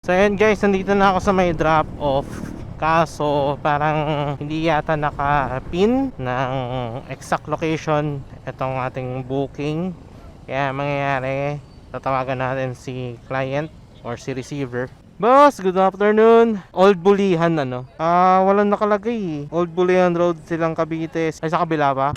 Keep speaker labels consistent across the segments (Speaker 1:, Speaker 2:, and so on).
Speaker 1: So ayan guys, nandito na ako sa may drop off. Kaso parang hindi yata naka-pin ng exact location itong ating booking. Kaya mangyayari, tatawagan natin si client or si receiver. Boss, good afternoon. Old Bulihan ano? Walang nakalagay. Old Bulihan Road silang Cavite. Ay, sa kabila ba?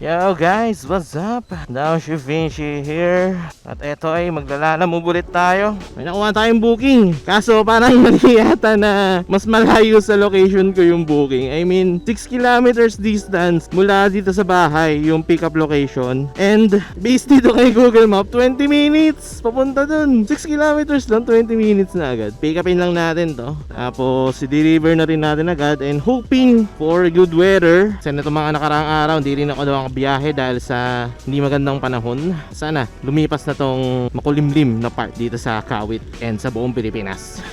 Speaker 1: Yo guys, what's up? Downship Vinci here. At eto ay maglalamove ulit tayo. May nakuha tayong booking. Kaso parang mali yata na mas malayo sa location ko yung booking. I mean, 6 kilometers distance mula dito sa bahay yung pickup location. And based dito kay Google Map, 20 minutes papunta dun. 6 kilometers lang, 20 minutes na agad. Pick upin lang natin to. Tapos i-deliver na rin natin agad. And hoping for good weather. Kasi na itong mga nakaraang araw, hindi rin ako daw biyahe dahil sa hindi magandang panahon. Sana lumipas na tong makulimlim na part dito sa Kawit and sa buong Pilipinas.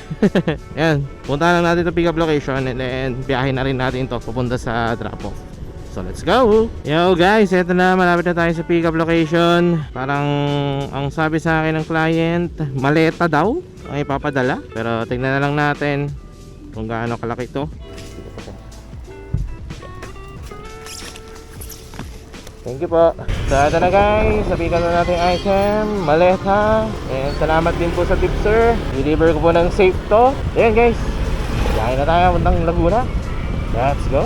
Speaker 1: Yan, punta lang natin itong pick up location and then biyahe na rin natin to papunta sa drop off. So let's go! Yo guys, eto na, malapit na tayo sa pick up location. Parang ang sabi sa akin ng client, maleta daw ang ipapadala. Pero tingnan na lang natin kung gaano kalaki to. Thank you po. So ito na guys, sabihin na natin item, maleta. And salamat din po sa tip sir. Deliver ko po ng safe to. Ayan guys, biyahe na tayo puntang Laguna. Let's go!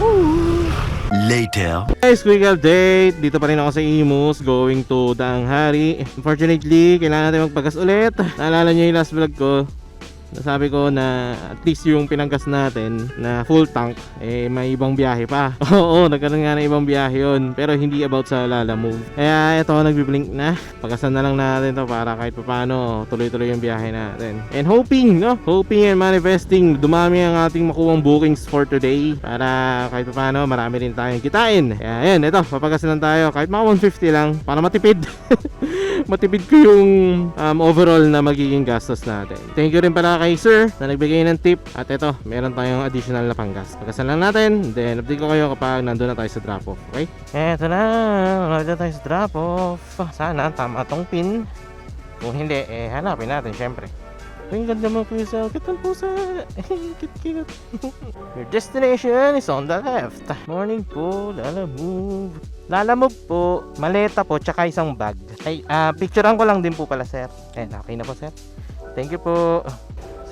Speaker 2: Later.
Speaker 1: Guys, quick update. Dito pa rin ako sa Imus, going to Danghari. Unfortunately, kailangan natin magpagas ulit. Naalala nyo yung last vlog ko, nasabi ko na at least yung pinanggas natin na full tank eh may ibang biyahe pa. Oo, nagkaroon nga ng ibang biyahe yun, pero hindi about sa Lalamove. Kaya ito, nagbiblink na. Pagkasan na lang natin to para kahit paano tuloy-tuloy yung biyahe natin. And hoping and manifesting dumami ang ating makuwang bookings for today para kahit paano marami rin tayong kitain. Kaya yan, ito, papagasan lang tayo kahit mga 150 lang para matipid. Matipid ko yung overall na magiging gastos natin. Thank you rin pala kay sir na nagbigay ng tip. At ito, meron tayong additional na panggas. Pagkasan lang natin, then update ko kayo kapag nandun na tayo sa drop off. Okay? Eto na, nandun na tayo sa drop off. Sana tama tong pin. Kung hindi, hanapin natin syempre. Ang ganda mo po sa kitang pusa. Kit-kit. Your destination is on the left. Morning po, Lalamove. Lalamove po, maleta po, tsaka isang bag. Ay, picturean ko lang din po pala sir. Okay na po sir. Thank you po.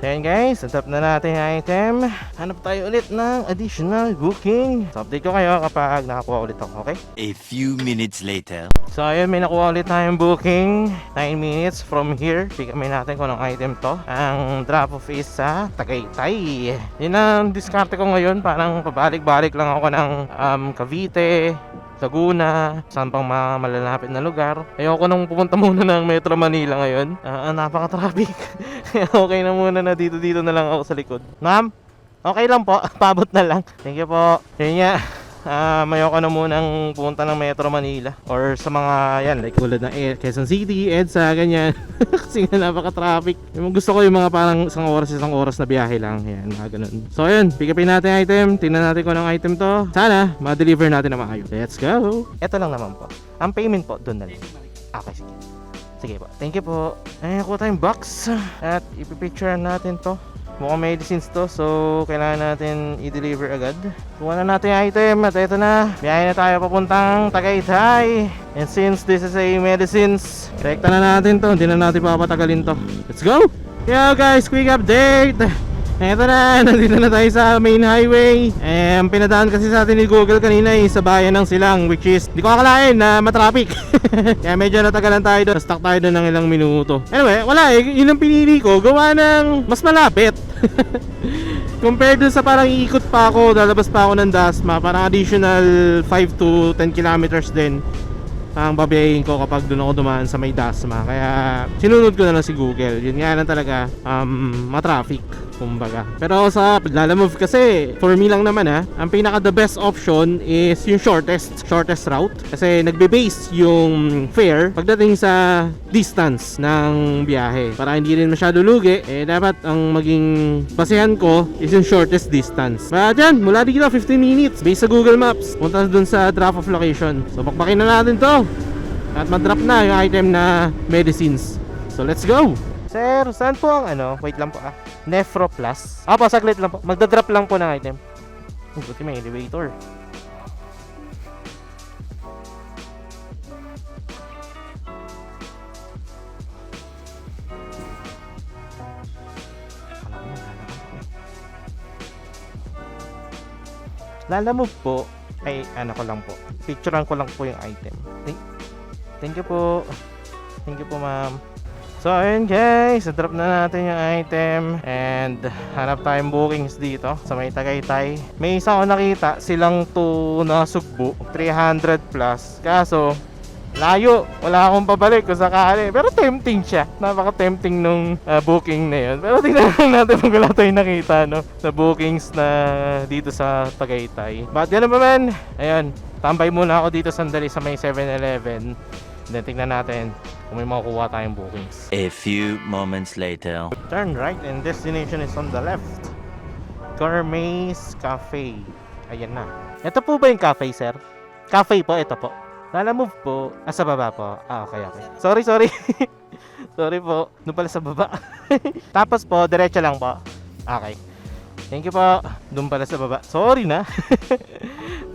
Speaker 1: So yan guys, set up na natin yung item. Hanap tayo ulit ng additional booking. So update ko kayo kapag nakakuha ulit ako, okay?
Speaker 2: A few minutes later.
Speaker 1: So ayun, may nakuha ulit tayong booking. 9 minutes from here. Pikamin natin kung anong item to. Ang drop off is sa Tagaytay. Yun ang diskarte ko ngayon. Parang pabalik-balik lang ako ng Cavite, Laguna, saan pang mga malalapit na lugar. Ayoko nang pupunta muna ng Metro Manila ngayon. Napaka-traffic. Okay na muna na dito na lang ako sa likod. Ma'am, okay lang po. Pabot na lang. Thank you po. Yun nga. Ayoko na munang pumunta ng Metro Manila or sa mga yan like tulad ng Quezon City, EDSA, ganyan. Kasi nga napaka-traffic. Yung gusto ko yung mga parang isang oras na biyahe lang. Yan, mga ganun. So ayun, pick upin natin yung item. Tingnan natin kung anong item to. Sana ma-deliver natin na maayos. Let's go! Ito lang naman po. Ang payment po, doon na lang. Okay, sige. Sige po. Thank you po. Ayan, kuha tayong box. At ipipicture natin to. Mukhang medicines to, so kailangan natin i-deliver agad. Kuha na natin yung item at ito na. Biyahe na tayo papuntang Tagaytay. And since this is a medicines, direkta na natin to. Hindi na natin papatagalin to. Let's go! Yo guys, quick update! Eto na, nandito na tayo sa main highway. Ang pinadaan kasi sa atin ni Google kanina sa bayan ng Silang, which is di ko akalain na matraffic. Kaya medyo natagalan tayo doon. Stuck tayo doon ng ilang minuto. Anyway, wala yun ang pinili ko. Gawa ng mas malapit. Compared dun sa parang iikot pa ako, lalabas pa ako ng Dasma, parang additional 5 to 10 kilometers din ang babayahin ko kapag doon ako dumaan sa may Dasma. Kaya sinunod ko na lang si Google. Yun nga lang talaga, matraffic. kumbaga. Pero sa Lalamove kasi, for me lang naman ang pinaka the best option is yung shortest route. Kasi nagbe-base yung fare pagdating sa distance ng biyahe. Para hindi rin masyado lugi, dapat ang maging basehan ko is yung shortest distance. Kaya dyan, mula dito 15 minutes based sa Google Maps, punta dun sa drop-off location. So bakbakin na natin to at madrop na yung item na medicines. So let's go! Sir, saan po ang wait lang po Nephro Plus. Po, saglit lang po. Magdadrop lang po ng item. Buti may elevator. Lalamove po ay ko lang po. Picturean ko lang po yung item. Thank you po. Thank you po, ma'am. So ayun guys, drop na natin yung item and hanap tayong bookings dito sa may Tagaytay. May isa ko nakita silang to na sugbo 300 plus, kaso layo, wala akong pabalik kung sakali, pero tempting siya, napaka tempting nung booking na yun. Pero tingnan lang natin kung wala tayong nakita na bookings na dito sa Tagaytay. But yan naman, ayun, tambay muna ako dito sandali sa may 7-Eleven. Then tingnan natin kung may makukuha tayong bookings.
Speaker 2: A few moments later.
Speaker 1: Turn right and destination is on the left. Gourmet's Cafe. Ayan na. Ito po ba yung cafe, sir? Cafe po, ito po. Lalamove po. Sa baba po. Okay. Sorry. Sorry po. Doon pala sa baba. Tapos po, diretso lang po. Okay. Thank you po. Doon pala sa baba. Sorry na.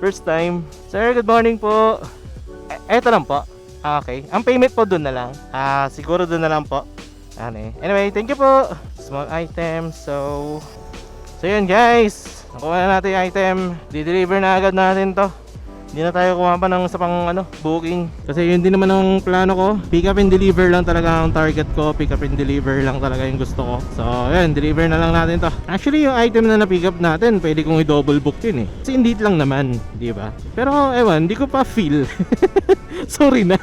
Speaker 1: First time. Sir, good morning po. Ito lang po. Okay. Ang payment po doon na lang. Siguro doon na lang po. Anyway, thank you po. Small item. So yun guys. Nakuha na natin yung item. Di-deliver na agad natin to. Hindi na tayo kuha pa ng isa pang booking. Kasi yun din naman ang plano ko. Pick up and deliver lang talaga ang target ko. Pick up and deliver lang talaga yung gusto ko. So yun, deliver na lang natin to. Actually yung item na na-pick up natin, pwede kong i-double book yun Kasi indeed lang naman, di ba? Pero ewan, hindi ko pa feel. Sorry na.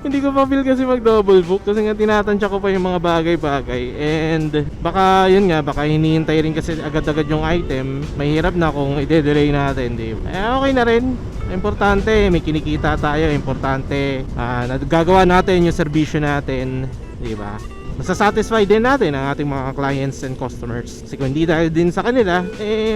Speaker 1: Hindi ko pa feel kasi mag-double book kasi nga tinatansya ko pa yung mga bagay-bagay. And baka yun nga, baka hinihintay rin kasi agad-agad yung item. Mahirap na kung i-delay natin, di ba? Okay na rin. Importante, may kinikita tayo. Importante, nagagawa natin yung serbisyo natin, di ba? Masasatisfy din natin ang ating mga clients and customers. Kasi kung hindi dahil din sa kanila,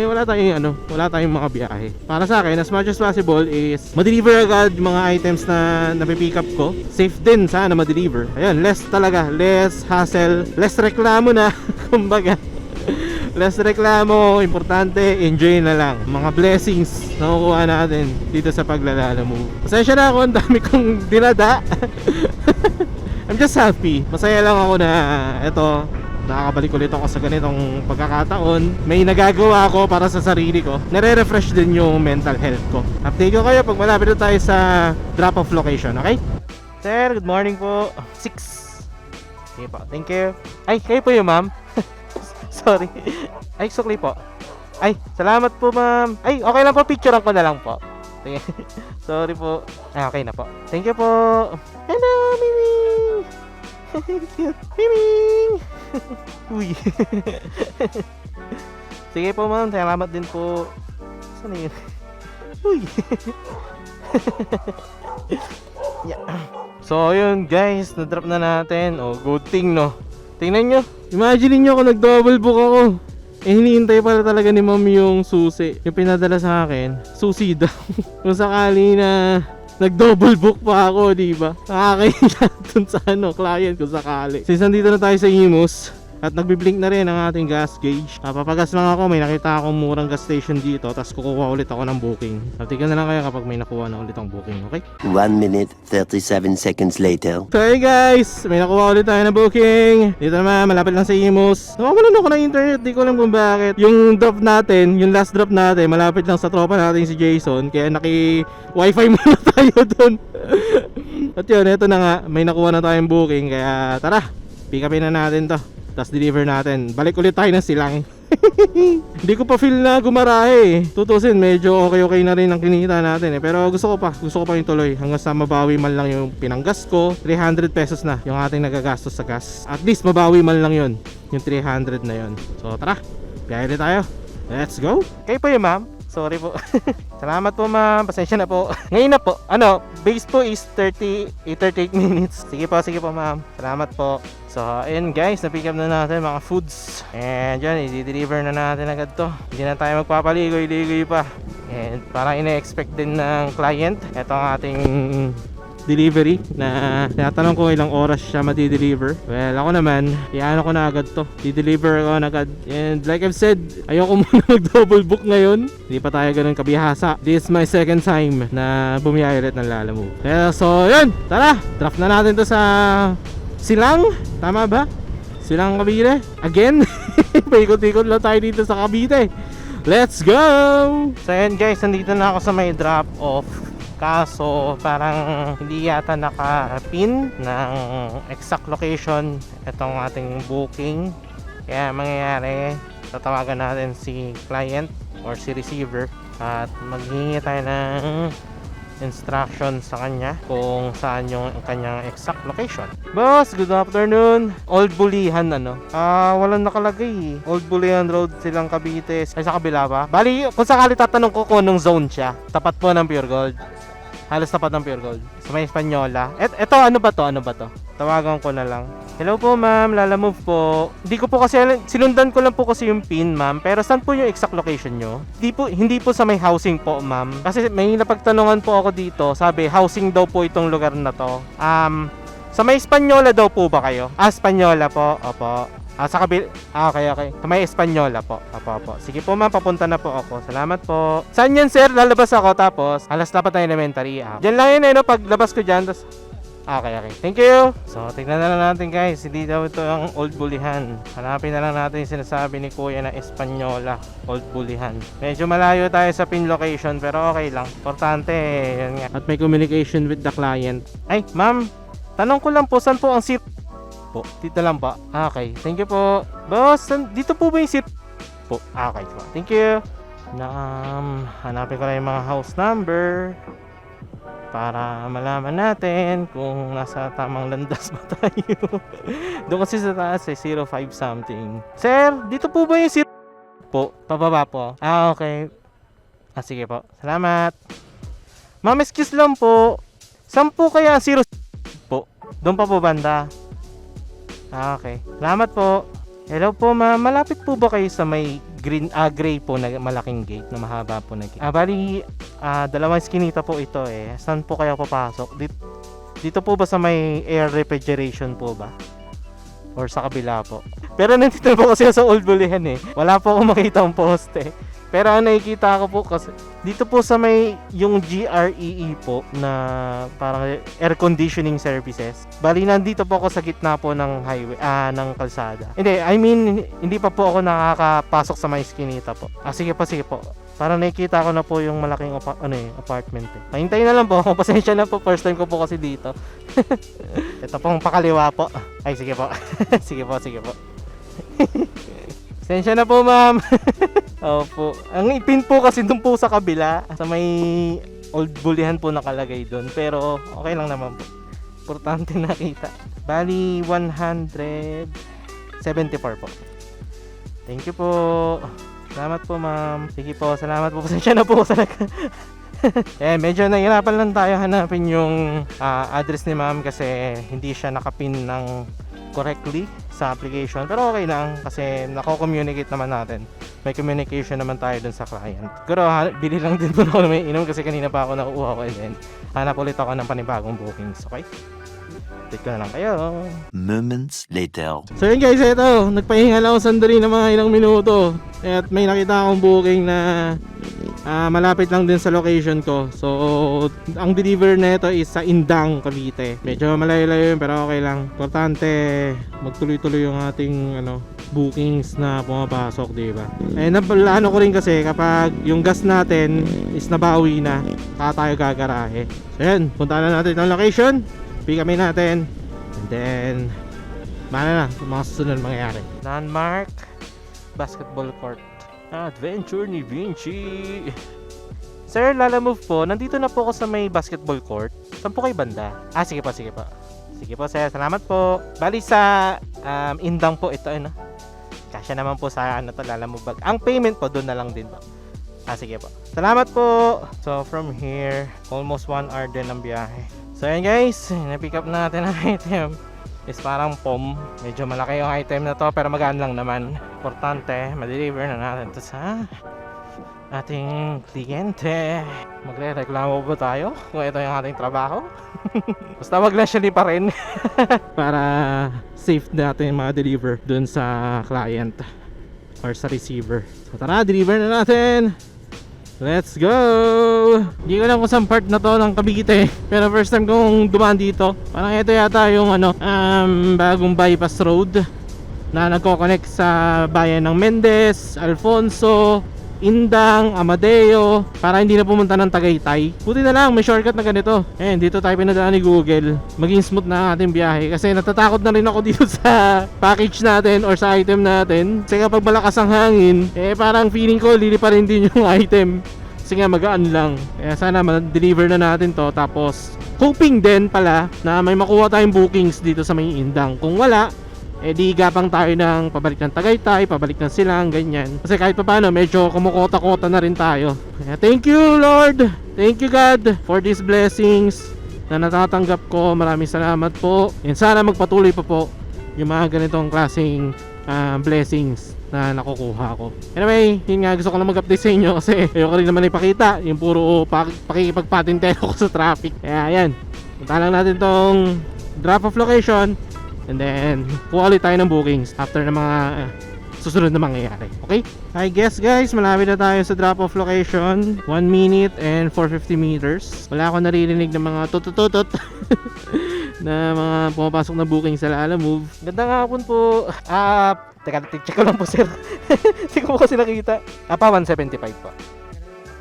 Speaker 1: wala tayong mga biyahe. Para sa akin, as much as possible is ma-deliver agad yung mga items na napipick up ko. Safe din sana ma-deliver. Ayun, less hassle, less reklamo na. Kumbaga, less reklamo, importante, enjoy na lang. Mga blessings na kukuha natin dito sa Paglalamove. Pasensya na ako, ang dami kong dinada. I'm just happy. Masaya lang ako na eto, nakakabalik ulit ako sa ganitong pagkakataon. May nagagawa ako para sa sarili ko. Nare-refresh din yung mental health ko. Update ko kayo pag malapit na tayo sa drop-off location, okay? Sir, good morning po. 6. Okay po, thank you. Ay, kayo po yung ma'am. Sorry. Ay, sukli po. Ay, salamat po ma'am. Ay, okay lang po, picturean ko na lang po. Sige. Sorry po. Okay na po. Thank you po. Hello, Miming! Miming! Uy. Sige po ma'am, salamat din po. Saan na yun? Uy. Yeah. So yun guys, na-drop na natin. Good thing no. Tingnan nyo. Imagine nyo kung nag-double book ako. Hinihintay pala talaga ni ma'am yung susi. Yung pinadala sa akin, susi daw. Kung sakali na nag-double book pa ako, diba? Nakakahiya dun sa client kung sakali. Since nandito na tayo sa Imus, at nagbi-blink na rin ang ating gas gauge. Papagas lang ako, may nakita akong murang gas station dito, tapos kukuha ulit ako ng booking. Tignan na lang kayo kapag may nakuha na ulit ang booking, okay?
Speaker 2: 1 minute 37 seconds later.
Speaker 1: So hey guys, may nakuha ulit tayo na booking. Dito naman, malapit lang sa Imus. Nakawalan ako ng internet, di ko alam kung bakit. Yung drop natin, yung last drop natin, malapit lang sa tropa natin si Jason. Kaya naki-wifi muna tayo dun. At yun, eto na nga, may nakuha na tayong booking. Kaya tara, pick upin na natin to. Tapos deliver natin. Balik ulit tayo ng Silang. Hindi ko pa feel na gumarahe eh. Tutusin, medyo okay na rin ang kinita natin eh. Pero gusto ko pa yung tuloy. Hanggang sa mabawi man lang yung pinanggas ko. 300 pesos na yung ating nagagastos sa gas. At least mabawi man lang yun. Yung 300 na yun. So tara, biyahe na tayo. Let's go. Kayo po yun ma'am. Sorry po. Salamat po ma'am. Pasensya na po. Ngayon na po. Base po is 38 minutes. Sige po ma'am. Salamat po. So, ayun guys, na-pick up na natin mga foods. And yan, i-deliver na natin agad to. Hindi na tayo magpapaligoy-ligoy pa. And parang ina-expect din ng client. Ito ang ating delivery na tinatanong ko ilang oras siya madi-deliver. Well, ako naman, iano ko na agad to. Di-deliver ko na agad. And like I've said, ayoko muna mag-double book ngayon. Hindi pa tayo ganun kabihasa. This is my second time na bumiyay ulit ng Lalamove. So, yun! Tara! Draft na natin to sa Silang. Tama ba? Silang Cavite. Again? Paikot-ikot lang tayo dito sa Cavite. Let's go! So, yun guys, nandito na ako sa may drop-off. Kaso parang hindi yata naka-pin ng exact location itong ating booking. Kaya mangyayari, tatawagan natin si client or si receiver at maghihingi tayo ng instruction sa kanya kung saan yung kanyang exact location. Boss, good afternoon. Old Bulihan walang nakalagay. Old Bulihan Road, Silang Cavite. Ay, sa kabila ba? Bali, kung sakali tatanong ko kung anong zone siya. Tapat po ng Pure Gold. Halos tapat ng Pure Gold. Sa may Espanyola. Ito, ano ba to? Tawagan ko na lang. Hello po ma'am, Lalamove po. Hindi ko po kasi, sinundan ko lang po kasi yung pin ma'am. Pero saan po yung exact location nyo? Hindi po sa may housing po ma'am. Kasi may napagtanungan po ako dito. Sabi, housing daw po itong lugar na to. Sa may Espanyola daw po ba kayo? Espanyola po. Opo. Sa kabil... okay. Sa may Espanyola po. Opo. Sige po ma'am, papunta na po ako. Salamat po. Saan yan sir? Lalabas ako tapos alas dapat na elementary. Diyan lang yun no? Paglabas ko dyan. Tapos... Okay. Thank you. So, tignan na lang natin guys. Hindi daw ito ang Old Bulihan. Hanapin na lang natin yung sinasabi ni Kuya na Espanyola. Old Bulihan. Medyo malayo tayo sa pin location pero okay lang. Importante, yun nga. At may communication with the client. Ay, ma'am. Tanong ko lang po, saan po ang po? Dito lang ba? Okay. Thank you po. Boss, dito po ba yung po? Okay po. Thank you. Hanapin ko lang yung mga house number para malaman natin kung nasa tamang landas ba tayo. Doon kasi sa taas 05 something. Sir, dito po ba yung po? Pababa po. Okay. Sige po. Salamat. Ma'am, excuse lang po. Saan po kaya ang po? Doon pa po banda. Okay. Salamat po. Hello po ma'am. Malapit po ba kayo sa may gray po na malaking gate na mahaba po na gate? Bali, dalawang skinita po ito eh. Saan po kayo papasok? Dito po ba sa may air refrigeration po ba? Or sa kabila po? Pero nandito po kasi sa Old Bulihan eh. Wala po akong makita ang poste. Pero ang nakikita ko po kasi dito po sa may yung GREE po na parang air conditioning services. Bali nandito po ako sa gitna po ng highway, ng kalsada. Hindi pa po ako nakakapasok sa may skinita po. Sige po. Parang nakikita ko na po yung malaking apartment eh. Pahintayin na lang po ako. Pasensya na po. First time ko po kasi dito. Ito pong pakaliwa po. Ay, sige po. sige po. Pasensya na po, ma'am. Opo. Ang ipin po kasi dun po sa kabila. Sa may Old Bulihan po nakalagay dun. Pero okay lang naman po. Importante nakita. Bali, 174 po. Thank you po. Salamat po ma'am. Sige po, salamat po. Pasensya na po sa medyo nahirapan lang tayo hanapin yung address ni ma'am kasi hindi siya nakapin ng correctly sa application. Pero okay lang kasi nako-communicate naman natin. May communication naman tayo dun sa client. Pero bili lang din po ako may inom kasi kanina pa ako nakuha ko and then hanap ulit ako ng panibagong bookings. Okay? Take ko na lang kayo.
Speaker 2: Moments later.
Speaker 1: So yun guys, ito. Nagpahinga lang ako sandali ng mga ilang minuto. At may nakita akong booking na malapit lang din sa location ko. So, ang deliver na ito is sa Indang, Cavite. Medyo malayo-layo yun pero okay lang. Importante, magtuloy-tuloy yung ating bookings na pumapasok, diba? Ano ko rin kasi kapag yung gas natin is nabawi na, tayo gagarahe. So yun, punta na natin ang location. Pick kami natin. And then, mana na, mga susunod mangyayari. Landmark. basketball court. Adventure ni Vinci. Sir, lalamove po. Nandito na po ako sa may basketball court. Saan po kayo banda? Sige po, sige po. Sige po, sir. Salamat po. Bali sa Indang po ito, ano? Kasya naman po sa ano to, lalamove bag. Ang payment po, doon na lang din po. Sige po. Salamat po. So, from here, almost 1 hour din ang biyahe. So, ayan guys. Na-pick up natin ang item. Is parang POM. Medyo malaki yung item na to, pero magaan lang naman. Importante, ma-deliver na natin to sa ating kliyente. Magre-reklamo ba tayo kung ito yung ating trabaho? Basta wag lang siya pa rin. Para safe natin ma-deliver dun sa client or sa receiver. So tara, deliver na natin. Let's go! Hindi ko alam kung saan part na to ng Cavite, pero first time kong dumaan dito. Parang ito yata yung bagong bypass road na nagko-connect sa bayan ng Mendez, Alfonso, Indang, Amadeo, para hindi na pumunta ng Tagaytay. Buti na lang may shortcut na ganito. Dito tayo pinadaan ni Google. Maging smooth na ang ating biyahe kasi natatakot na rin ako dito sa package natin or sa item natin. Kasi kapag malakas ang hangin, parang feeling ko liliparin din yung item. Kasi nga magaan lang. Kaya sana ma-deliver na natin to. Tapos hoping din pala na may makuha tayong bookings dito sa may Indang. Kung wala, di gapang tayo ng pabalik ng Tagaytay, pabalik ng Silang, ganyan. Kasi kahit pa paano, medyo kumukota-kota na rin tayo. Kaya thank you Lord, thank you God for these blessings na natatanggap ko. Maraming salamat po. And sana magpatuloy pa po yung mga ganitong klaseng blessings na nakukuha ko. Anyway, yun nga, gusto ko lang mag-update sa inyo kasi ayoko rin naman ipakita yung puro pakikipagpatintero ko sa traffic. Kaya yan, punta lang natin tong drop off location. And then, kuha ulit tayo ng bookings after ng mga susunod na mangyayari. Okay? I guess guys, malapit na tayo sa drop-off location. 1 minute and 450 meters. Wala akong naririnig ng mga tutututot na mga pumapasok na booking sa Lalamove. Gandang hapon po. Teka, check ko lang po sir. Hindi ko po kasi nakita. 175 po.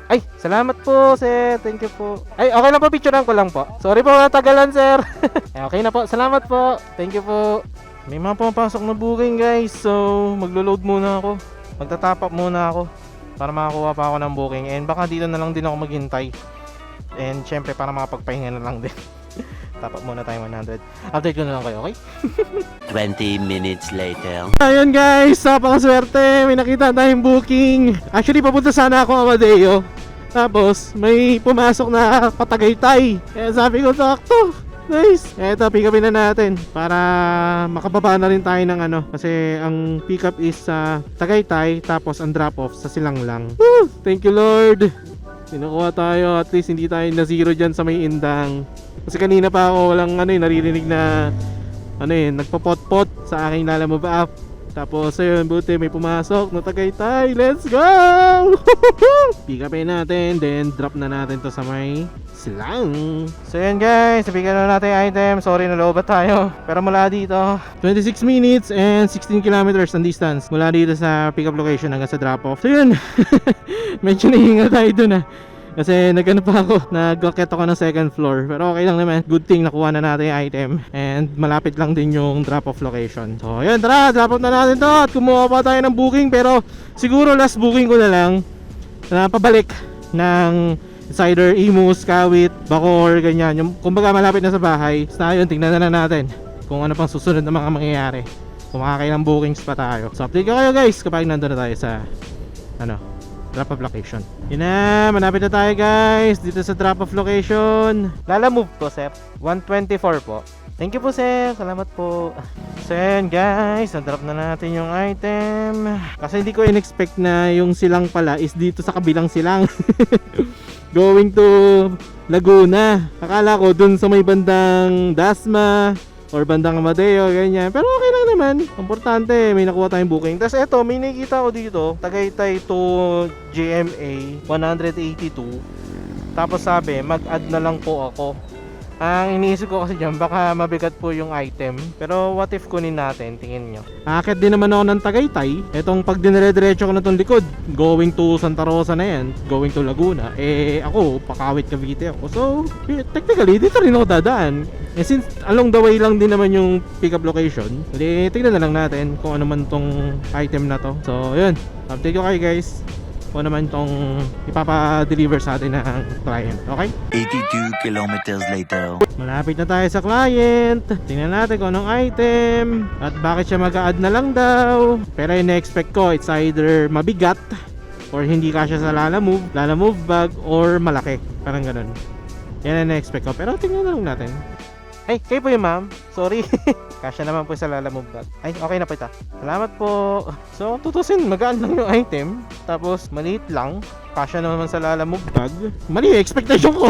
Speaker 1: Ay, salamat po sir. Thank you po. Ay, okay lang po, picturean ko lang po. Sorry po, natagalan sir. Okay na po, salamat po. Thank you po. May mga pumapasok na booking guys. So, maglo-load muna ako. Magtatap up muna ako para makakuha pa ako ng booking. And baka dito na lang din ako maghintay. And syempre para makapagpahinga na lang din. Top up muna tayo 100. Update ko na lang kayo, okay?
Speaker 2: 20 minutes later.
Speaker 1: Ayun guys, napakaswerte. May nakita tayong booking. Actually, papunta sana ako Amadeo. Tapos, may pumasok na Patagaytay. Kaya sabi ko, sakto. Nice. Eto, pick upin na natin para makababa na rin tayo ng ano. Kasi ang pick up is sa Tagaytay, tapos ang drop off sa Silang lang. Woo! Thank you Lord. Kinukuha tayo, at least hindi tayo na zero dyan sa may Indang. Kasi kanina pa ako walang naririnig na nagpapot-pot sa aking Lalamove app. Tapos ayun, buti may pumasok na Tagaytay. Let's go! Pick upin natin, then drop na natin to sa may Silang. So yan guys, napigan na natin yung item. Sorry, nalobat tayo. Pero mula dito, 26 minutes and 16 kilometers ang distance mula dito sa pick up location hanggang sa drop off. So yun, medyo nahinga tayo dun kasi nagano pa ako, nag-rocket ako ng second floor. Pero okay lang naman, good thing nakuha na natin yung item. And malapit lang din yung drop off location. So yun, tara, drop off na natin to. At kumuha pa tayo ng booking. Pero siguro last booking ko na lang na pabalik ng it's either Imus, Kawit, Bacoor, ganyan. Yung, kumbaga malapit na sa bahay. Basta yun, tingnan na natin kung ano pang susunod na mga mangyayari. Kung makakailang bookings pa tayo. So update ko kayo guys kapag nandun na tayo sa drop off location. Yun na, malapit na tayo guys dito sa drop off location. Lalamove po sir, 124 po. Thank you po sir, salamat po. So yun guys, na-drop na natin yung item. Kasi hindi ko in-expect na yung Silang pala is dito sa kabilang Silang. Going to Laguna. Akala ko dun sa may bandang Dasma or bandang Amadeo, ganyan. Pero okay lang naman. Importante, may nakuha tayong booking. Tapos eto, may nakikita ko dito, Tagaytay to GMA 182. Tapos sabi, mag-add na lang po ako. Ang iniisip ko kasi dyan, baka mabigat po yung item. Pero what if kunin natin, tingin nyo. Akit din naman ako ng Tagaytay. Etong pag dinire-diretso ko na itong likod, going to Santa Rosa na yan, going to Laguna. Ako, Pakawit, Cavite ako. So, technically, dito rin ako dadaan. And since along the way lang din naman yung pick up location, hindi tignan na lang natin kung ano man tong item na to. So yun, update ko kayo guys kung ano man tong ipapa-deliver sa atin ng client. Okay?
Speaker 2: 82 kilometers later.
Speaker 1: Malapit na tayo sa client. Tingnan natin kung anong item at bakit siya mag-a-add na lang daw. Pero yung na-expect ko, it's either mabigat or hindi kasya sa Lala Move bag, or malaki. Parang ganun. Yan ang na-expect ko. Pero tingnan na lang natin. Ay, kayo po yung ma'am. Sorry. Kasya naman po sa Lala Move bag. Ay, okay na po ito. Salamat po. So, tutusin, magaan lang yung item. Tapos, maliit lang. Kasya naman sa Lala Move bag. Mali yung expectation ko.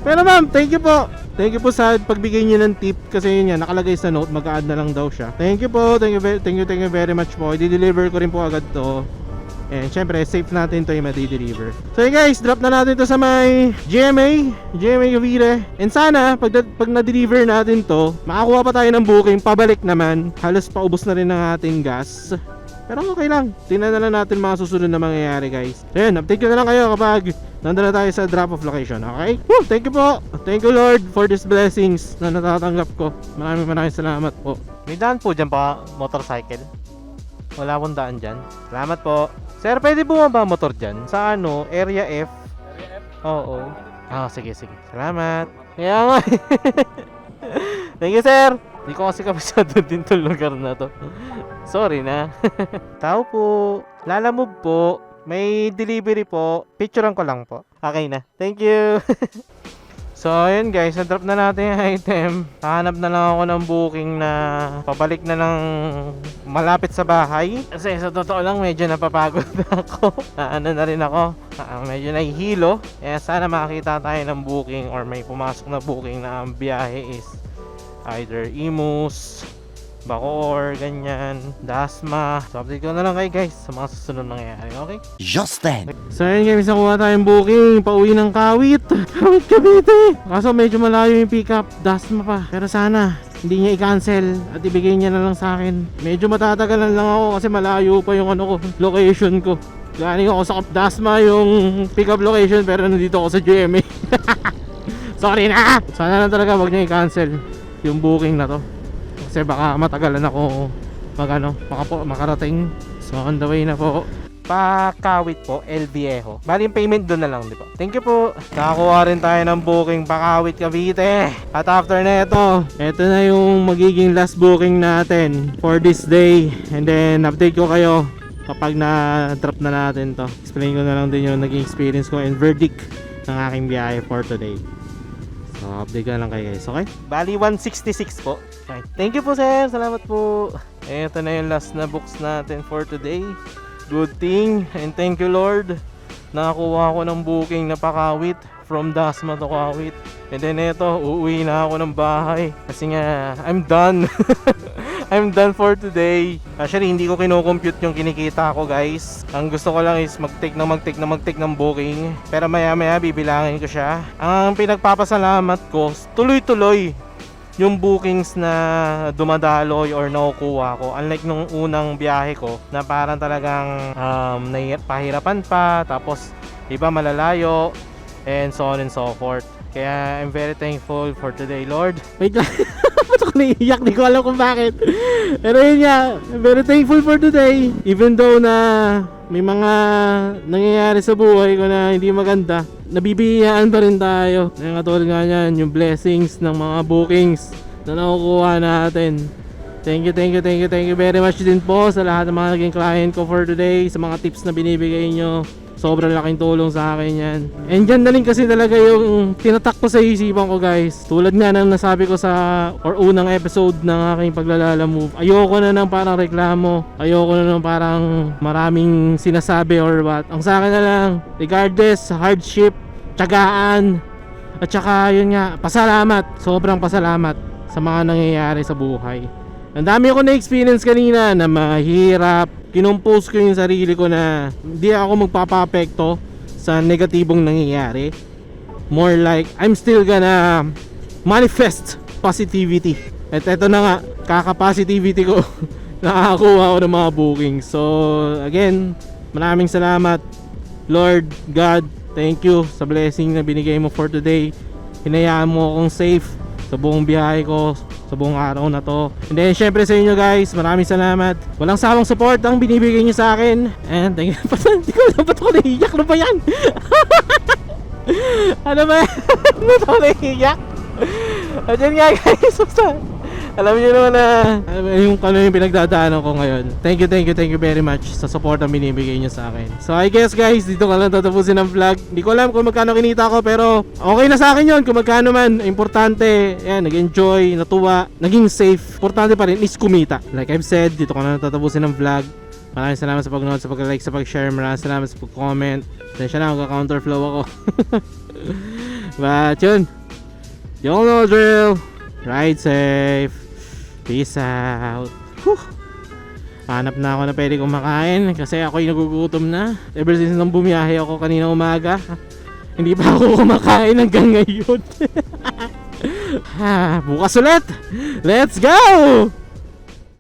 Speaker 1: Pero ma'am, thank you po. Thank you po sa pagbigay niyo ng tip. Kasi yun yan, nakalagay sa note, mag-a-add na lang daw siya. Thank you po. Thank you very much po. I-deliver ko rin po agad to. And syempre, safe natin to yung ma-deliver. So yun guys, drop na natin to sa may GMA Cavite. And sana, pag na-deliver natin to, makakuha pa tayo ng booking, pabalik naman. Halos paubos na rin ng ating gas. Pero okay lang, tingnan na lang natin mga susunod na mangyayari guys. So yun, update ko na lang kayo kapag nandun na tayo sa drop off location, okay? Woo, thank you po. Thank you Lord for these blessings na natatanggap ko. Maraming salamat po. May daan po dyan pa, motorcycle. Wala akong daan dyan. Salamat po. Sir, pwede bumaba motor dyan? Sa ano? Area F? Area F? Oo. Ah, sige. Salamat. Kaya nga. Thank you, sir. Hindi ko kasi kapasado din itong lugar na to. Sorry na. Tao po. Lala Move po. May delivery po. Picturean ko lang po. Okay na. Thank you. So, ayun guys, na-drop na natin yung item. Hahanap na lang ako ng booking na pabalik na ng malapit sa bahay. Kasi sa totoo lang, medyo napapagod na ako. Ano na rin ako, medyo nahihilo. Kaya sana makakita tayo ng booking or may pumasok na booking na ang biyahe is either Imus, Bacoor, ganyan, Dasma. So, update ko na lang kayo guys sa mga susunod nangyayari, okay?
Speaker 2: Just then.
Speaker 1: So ayun guys, nakuha tayong booking pauwi ng Kawit Cavite. Kaso medyo malayo yung pick up, Dasma pa. Pero sana hindi niya i-cancel at ibigay niya na lang sa akin. Medyo matatagalan lang ako kasi malayo pa yung ano ko, location ko. Galing ako sa Dasma yung pick up location, pero nandito ako sa GMA. Sorry na. Sana lang talaga wag niya i-cancel yung booking na to. Kasi baka matagalan ako makarating. So on the way na po. Pakawit po, El Viejo. Bali yung payment doon na lang, di ba? Thank you po. Nakakuha rin tayo ng booking Pakawit Cavite. At after na ito na yung magiging last booking natin for this day. And then update ko kayo kapag na-drop na natin to. Explain ko na lang din yung naging experience ko and verdict ng aking biyahe for today. So update ko na lang kayo guys, okay? Bali 166 po. Okay. Thank you po sir, salamat po. Ito na yung last na books natin for today. Good thing, and thank you Lord. Nakakuha ako ng booking na Pakawit from Dasma to Kawit. And then uuwi na ako ng bahay kasi nga I'm done. I'm done for today. Actually hindi ko kino-compute yung kinikita ko guys. Ang gusto ko lang is mag-take ng booking. Pero maya bibilangin ko siya. Ang pinagpapasalamat ko, tuloy-tuloy yung bookings na dumadaloy or nakukuha ko. Unlike nung unang biyahe ko na parang talagang pahirapan pa, tapos iba malalayo, and so on and so forth. Kaya I'm very thankful for today Lord. Wait lang. Ba't ako naiiyak? Di ko alam kung bakit. Pero yun nga, I'm very thankful for today. Even though na may mga nangyayari sa buhay ko na hindi maganda, nabibiyayaan pa rin tayo. Ngayon katulad nga yan, yung blessings ng mga bookings na nakukuha natin. Thank you very much din po sa lahat ng mga naging client ko for today, sa mga tips na binibigay nyo. Sobrang laking tulong sa akin yan. And dyan na rin kasi talaga yung tinatak ko sa isipan ko guys. Tulad nga ng nasabi ko sa unang episode ng aking paglalala move. Ayoko na ng parang reklamo. Ayoko na ng parang maraming sinasabi or what. Ang sa akin na lang, regardless sa hardship, tiyagaan, at saka yun nga, pasalamat. Sobrang pasalamat sa mga nangyayari sa buhay. Ang dami ko na-experience kanina na mahirap. Kinumpose ko yung sarili ko na hindi ako magpapapekto sa negatibong nangyayari. More like, I'm still gonna manifest positivity. At eto na nga, kaka-positivity ko. Nakakuha ko ng mga bookings. So, again, maraming salamat. Lord, God, thank you sa blessing na binigay mo for today. hinayaan mo akong safe sa buong biyahe ko, sa buong araw na to. And then syempre sa inyo guys, maraming salamat. Walang sawang support ang binibigay niyo sa akin. And thank you. Hindi ko alam ba't ako naiiyak. Ano ba yan? Ano ba yan? Ba't ako naiiyak? Ayan nga guys. Alam niyo naman na yung pinagdadaanan ko ngayon. Thank you very much sa support ang binibigay niyo sa akin. So I guess guys, dito ka lang tatapusin ang vlog. Hindi ko alam kung magkano kinita ko, pero okay na sa akin yun kung magkano man. Importante, yan, nag-enjoy, natuwa, naging safe. Importante pa rin is kumita. Like I've said, dito ka lang tatapusin ang vlog. Maraming salamat sa pag-nood, sa pag-like, sa pag-share. Maraming salamat sa pag-comment. Tensya na, magka-counterflow ako. But yun, you all know the drill. Ride safe. Peace out. Whew. Hanap na ako na pwede kumakain kasi ako'y nagugutom na. Ever since nang bumiyahe ako kanina umaga, hindi pa ako kumakain hanggang ngayon. Bukas ulit. Let's go!